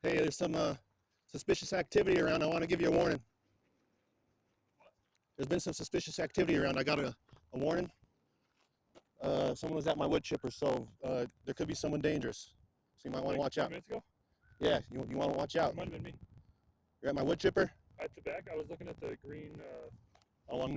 Hey, there's some suspicious activity around. I want to give you a warning. There's been some suspicious activity around. I got a warning. Someone was at my wood chipper, so there could be someone dangerous. So you might want to watch out. 2 minutes ago? Yeah, you want to watch out. It might have been me. You're at my wood chipper? At the back, I was looking at the green. Oh, I'm